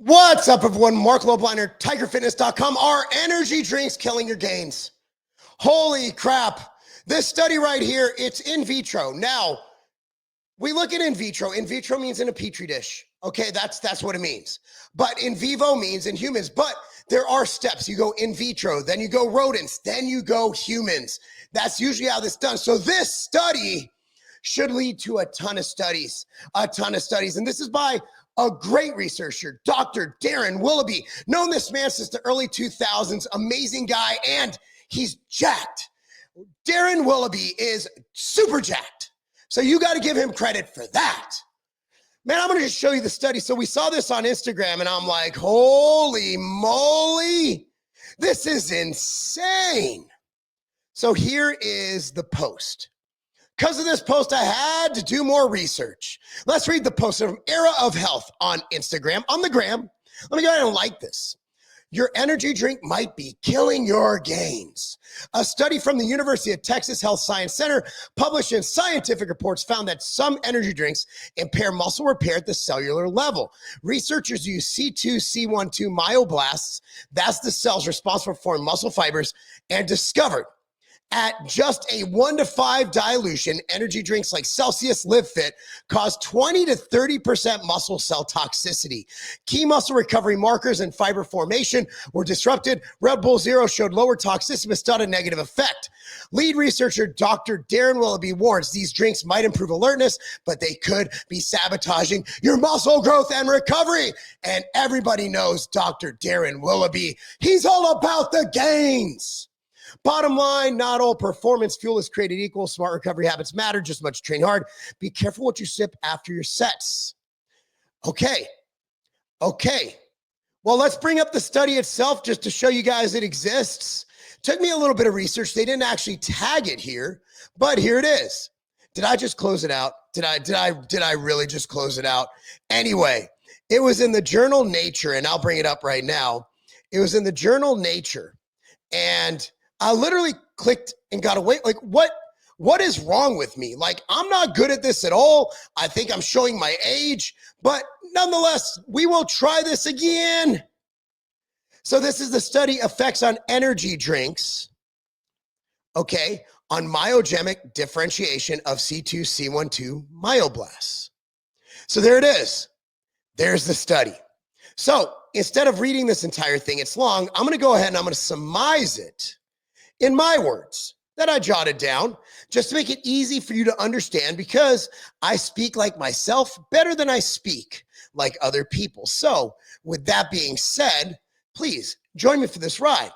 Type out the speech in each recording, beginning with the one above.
What's up, everyone? Marc Lobliner, TigerFitness.com. Are energy drinks killing your gains? Holy crap. This study right here, it's in vitro. Now, we look at in vitro. In vitro means in a petri dish. Okay, that's what it means. But in vivo means in humans. But there are steps. You go in vitro, then you go rodents, then you go humans. That's usually how this is done. So this study should lead to a ton of studies. And this is by a great researcher, Dr. Darren Willoughby. Known this man since the early 2000s. Amazing guy, and he's jacked. Darren Willoughby is super jacked. So you got to give him credit for that. Man, I'm going to just show you the study. So we saw this on Instagram, and I'm like, holy moly, this is insane. So here is the post. Because of this post, I had to do more research. Let's read the post from Era of Health on Instagram, on the gram. Let me go ahead and like this. Your energy drink might be killing your gains. A study from the University of Texas Health Science Center published in Scientific Reports found that some energy drinks impair muscle repair at the cellular level. Researchers use C2C12 myoblasts, that's the cells responsible for forming muscle fibers, and discovered at just a 1 to 5 dilution, energy drinks like Celsius Live Fit cause 20 to 30% muscle cell toxicity. Key muscle recovery markers and fiber formation were disrupted. Red Bull Zero showed lower toxicity, but still had a negative effect. Lead researcher Dr. Darren Willoughby warns these drinks might improve alertness, but they could be sabotaging your muscle growth and recovery. And everybody knows Dr. Darren Willoughby. He's all about the gains. Bottom line, not all performance fuel is created equal. Smart recovery habits matter just as much as train hard. Be careful what you sip after your sets. Okay. Well, let's bring up the study itself just to show you guys it exists. Took me a little bit of research. They didn't actually tag it here, but here it is. Did I just close it out? Did I really just close it out? Anyway, it was in the journal Nature, and I'll bring it up right now. It was in the journal Nature, and I literally clicked and got away. Like, what is wrong with me? Like, I'm not good at this at all. I think I'm showing my age, but nonetheless, we will try this again. So this is the study effects on energy drinks, okay, on myogenic differentiation of C2C12 myoblasts. So there it is. There's the study. So instead of reading this entire thing, it's long, I'm going to go ahead and I'm going to surmise it in my words that I jotted down, just to make it easy for you to understand, because I speak like myself better than I speak like other people. So with that being said, please join me for this ride.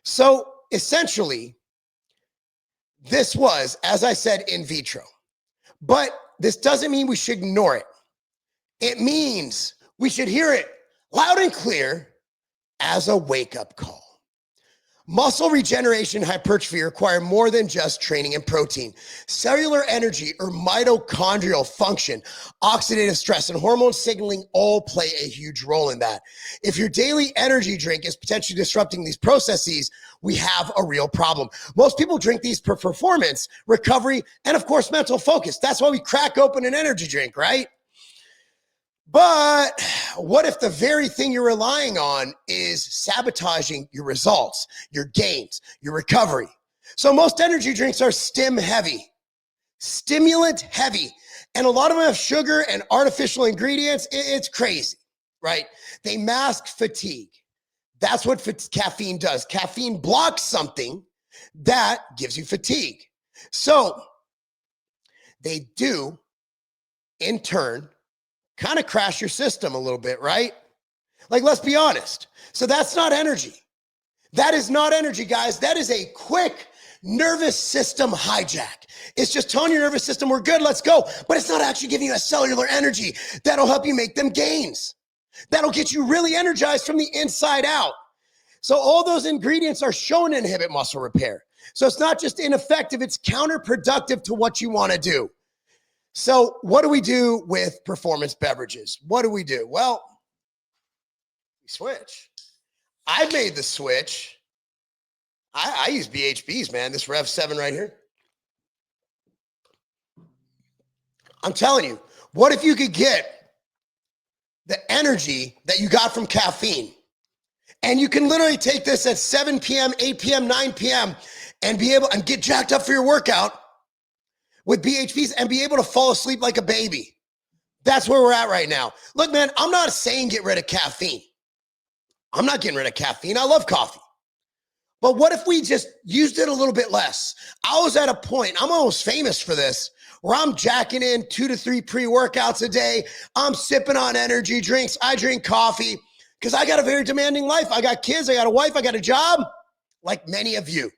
So essentially, this was, as I said, in vitro, but this doesn't mean we should ignore it. It means we should hear it loud and clear as a wake-up call. Muscle regeneration and hypertrophy require more than just training and protein. Cellular energy or mitochondrial function, oxidative stress, and hormone signaling all play a huge role in that. If your daily energy drink is potentially disrupting these processes, we have a real problem. Most people drink these for performance, recovery, and of course, mental focus. That's why we crack open an energy drink, right? But what if the very thing you're relying on is sabotaging your results, your gains, your recovery? So most energy drinks are stim heavy, stimulant heavy, and a lot of them have sugar and artificial ingredients. It's crazy, right? They mask fatigue. That's what caffeine does. Caffeine blocks something that gives you fatigue. So they do, in turn, kind of crash your system a little bit, right? Like, let's be honest. So that's not energy. That is not energy, guys. That is a quick nervous system hijack. It's just telling your nervous system, we're good, let's go. But it's not actually giving you a cellular energy that'll help you make them gains. That'll get you really energized from the inside out. So all those ingredients are shown to inhibit muscle repair. So it's not just ineffective, it's counterproductive to what you want to do. So what do we do with performance beverages? What do we do? Well, we switch. I made the switch. I use BHBs, man. This Rev 7 right here. I'm telling you, what if you could get the energy that you got from caffeine. And you can literally take this at 7 p.m., 8 p.m., 9 p.m. and be able and get jacked up for your workout with BHBs and be able to fall asleep like a baby. That's where we're at right now. Look, man, I'm not saying get rid of caffeine. I'm not getting rid of caffeine. I love coffee. But what if we just used it a little bit less? I was at a point, I'm almost famous for this, where I'm jacking in 2 to 3 pre-workouts a day. I'm sipping on energy drinks. I drink coffee because I got a very demanding life. I got kids. I got a wife. I got a job, like many of you.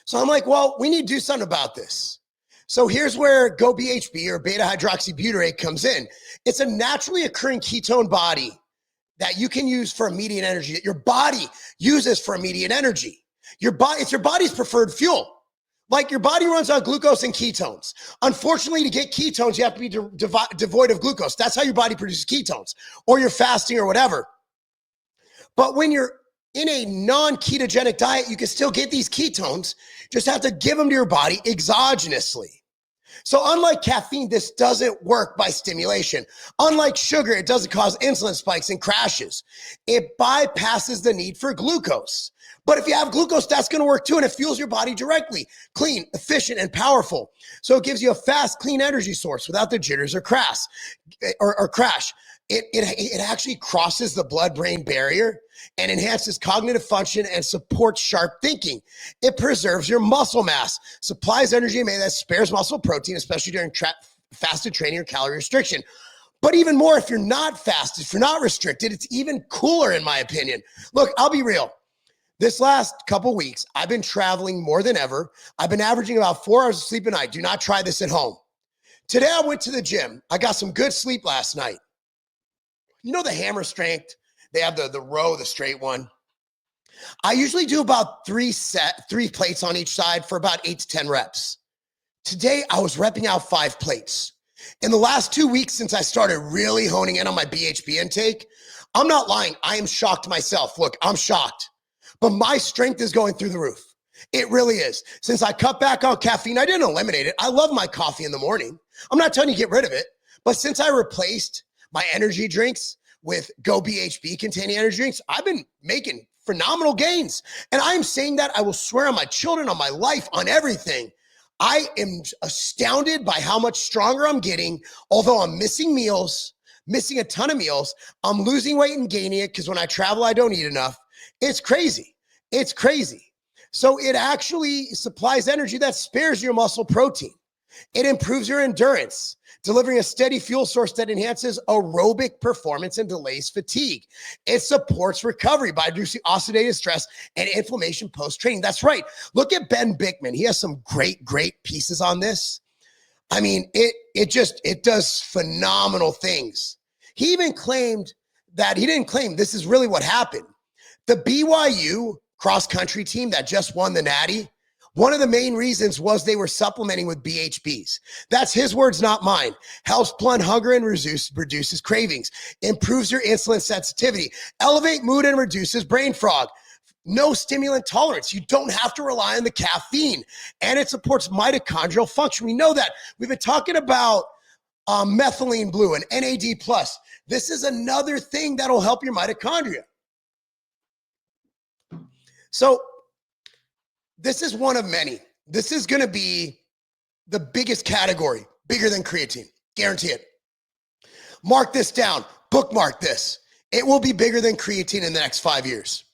So I'm like, well, we need to do something about this. So here's where Go BHB or beta hydroxybutyrate comes in. It's a naturally occurring ketone body that you can use for immediate energy, that your body uses for immediate energy. It's your body's preferred fuel. Like your body runs on glucose and ketones. Unfortunately, to get ketones, you have to be devoid of glucose. That's how your body produces ketones, or you're fasting or whatever. But when you're in a non-ketogenic diet, you can still get these ketones, just have to give them to your body exogenously. So unlike caffeine, this doesn't work by stimulation. Unlike sugar, it doesn't cause insulin spikes and crashes. It bypasses the need for glucose. But if you have glucose, that's going to work too, and it fuels your body directly, clean, efficient, and powerful. So it gives you a fast, clean energy source without the jitters or crash. It actually crosses the blood-brain barrier and enhances cognitive function and supports sharp thinking. It preserves your muscle mass, supplies energy that spares muscle protein, especially during fasted training or calorie restriction. But even more, if you're not fasted, if you're not restricted, it's even cooler in my opinion. Look, I'll be real. This last couple weeks, I've been traveling more than ever. I've been averaging about 4 hours of sleep a night. Do not try this at home. Today, I went to the gym. I got some good sleep last night. You know the hammer strength? They have the row, the straight one. I usually do about 3 plates on each side for about 8 to 10 reps. Today, I was repping out 5 plates. In the last 2 weeks since I started really honing in on my BHB intake, I'm not lying. I am shocked myself. Look, I'm shocked. But my strength is going through the roof. It really is. Since I cut back on caffeine, I didn't eliminate it. I love my coffee in the morning. I'm not telling you to get rid of it. But since I replaced my energy drinks with Go BHB containing energy drinks, I've been making phenomenal gains. And I'm saying that, I will swear on my children, on my life, on everything. I am astounded by how much stronger I'm getting, although I'm missing meals, missing a ton of meals. I'm losing weight and gaining it because when I travel, I don't eat enough. It's crazy. It's crazy. So it actually supplies energy that spares your muscle protein. It improves your endurance, delivering a steady fuel source that enhances aerobic performance and delays fatigue. It supports recovery by reducing oxidative stress and inflammation post-training. That's right. Look at Ben Bickman. He has some great pieces on this. I mean, it does phenomenal things. He even claimed that he didn't claim this is really what happened. The BYU cross-country team that just won the Natty, one of the main reasons was they were supplementing with BHBs. That's his words, not mine. Helps blunt hunger and reduces cravings. Improves your insulin sensitivity. Elevate mood and reduces brain fog. No stimulant tolerance. You don't have to rely on the caffeine. And it supports mitochondrial function. We know that. We've been talking about methylene blue and NAD+. This is another thing that'll help your mitochondria. So this is one of many. This is going to be the biggest category, bigger than creatine. Guarantee it. Mark this down. Bookmark this. It will be bigger than creatine in the next 5 years.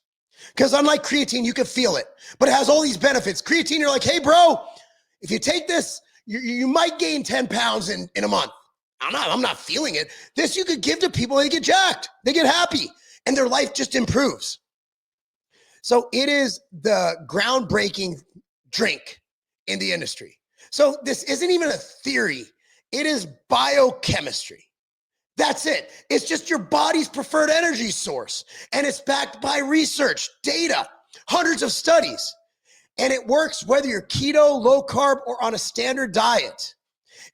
Because unlike creatine, you can feel it, but it has all these benefits. Creatine, you're like, hey, bro, if you take this, you might gain 10 pounds in a month. I'm not feeling it. This you could give to people, they get jacked, they get happy, and their life just improves. So it is the groundbreaking drink in the industry. So this isn't even a theory. It is biochemistry. That's it. It's just your body's preferred energy source. And it's backed by research, data, hundreds of studies. And it works whether you're keto, low carb, or on a standard diet.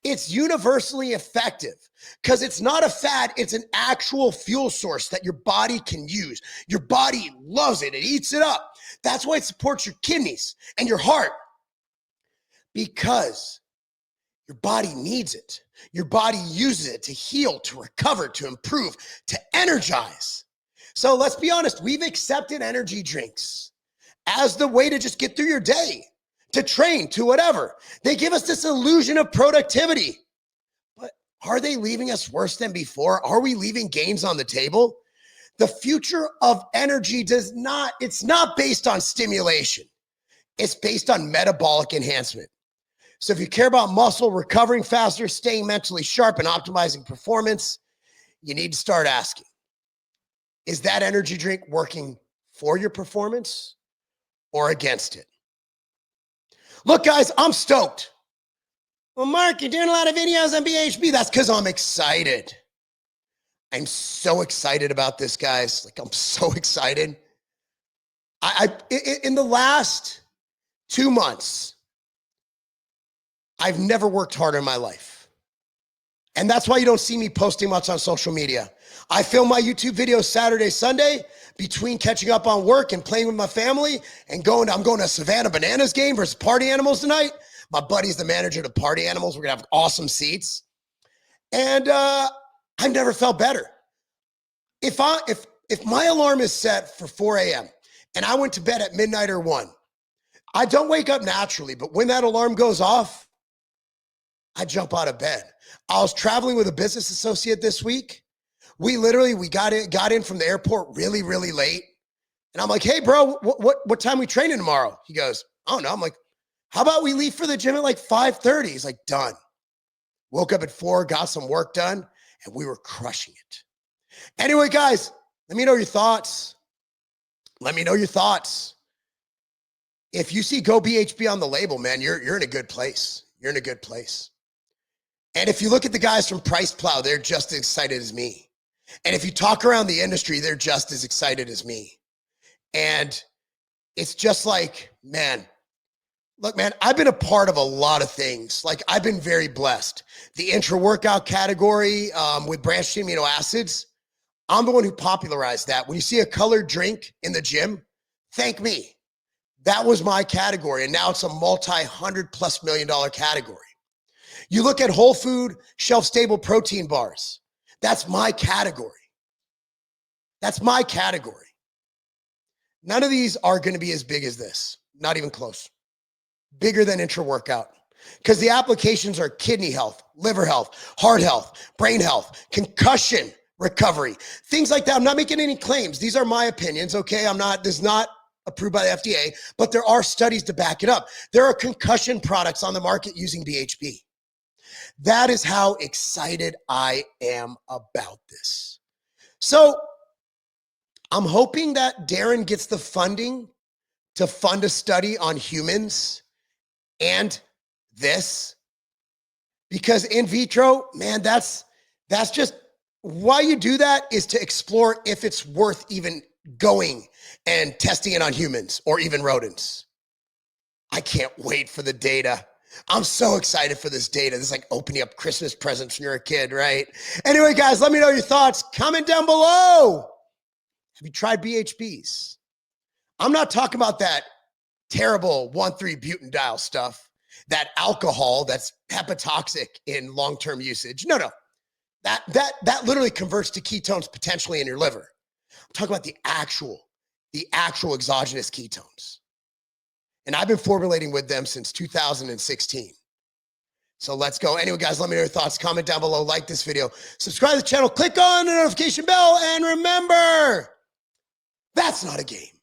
It's universally effective because it's not a fad. It's an actual fuel source that your body can use. Your body loves it. It eats it up. That's why it supports your kidneys and your heart, because Your body needs it. Your body uses it to heal, to recover, to improve, to energize. So let's be honest, we've accepted energy drinks as the way to just get through your day, to train, to whatever. They give us this illusion of productivity. But are they leaving us worse than before? Are we leaving gains on the table? The future of energy it's not based on stimulation. It's based on metabolic enhancement. So if you care about muscle, recovering faster, staying mentally sharp, and optimizing performance, you need to start asking, is that energy drink working for your performance or against it? Look, guys, I'm stoked. Well, Mark, you're doing a lot of videos on BHB. That's because I'm excited. I'm so excited about this, guys. Like, I'm so excited. In the last 2 months, I've never worked harder in my life. And that's why you don't see me posting much on social media. I film my YouTube videos Saturday, Sunday, between catching up on work and playing with my family and I'm going to Savannah Bananas game versus Party Animals tonight. My buddy's the manager of the Party Animals. We're going to have awesome seats. And I've never felt better. If my alarm is set for 4 a.m. and I went to bed at midnight or 1, I don't wake up naturally, but when that alarm goes off, I jump out of bed. I was traveling with a business associate this week. We got in from the airport really, really late. And I'm like, hey, bro, what time we training tomorrow? He goes, I don't know. I'm like, how about we leave for the gym at like 5:30? He's like, done. Woke up at 4, got some work done, and we were crushing it. Anyway, guys, let me know your thoughts. Let me know your thoughts. If you see Go BHB on the label, man, you're in a good place. You're in a good place. And if you look at the guys from Price Plow, they're just as excited as me. And if you talk around the industry, they're just as excited as me. And it's just like, man, look, man, I've been a part of a lot of things. Like, I've been very blessed. The intra-workout category with branched amino acids, I'm the one who popularized that. When you see a colored drink in the gym, thank me. That was my category. And now it's a multi-$100+ million category. You look at whole food, shelf-stable protein bars. That's my category. That's my category. None of these are going to be as big as this. Not even close. Bigger than intra-workout. Because the applications are kidney health, liver health, heart health, brain health, concussion recovery, things like that. I'm not making any claims. These are my opinions, okay? This is not approved by the FDA, but there are studies to back it up. There are concussion products on the market using BHB. That is how excited I am about this. So I'm hoping that Darren gets the funding to fund a study on humans and this, because in vitro, man, that's just why you do that, is to explore if it's worth even going and testing it on humans or even rodents. I can't wait for the data. I'm so excited for this data. This is like opening up Christmas presents when you're a kid, right? Anyway, guys, let me know your thoughts. Comment down below. Have you tried BHBs? I'm not talking about that terrible 1,3-butanediol stuff, that alcohol that's hepatotoxic in long-term usage. No. That literally converts to ketones potentially in your liver. I'm talking about the actual exogenous ketones. And I've been formulating with them since 2016. So let's go. Anyway, guys, let me know your thoughts. Comment down below, like this video, subscribe to the channel, click on the notification bell, and remember, that's not a game.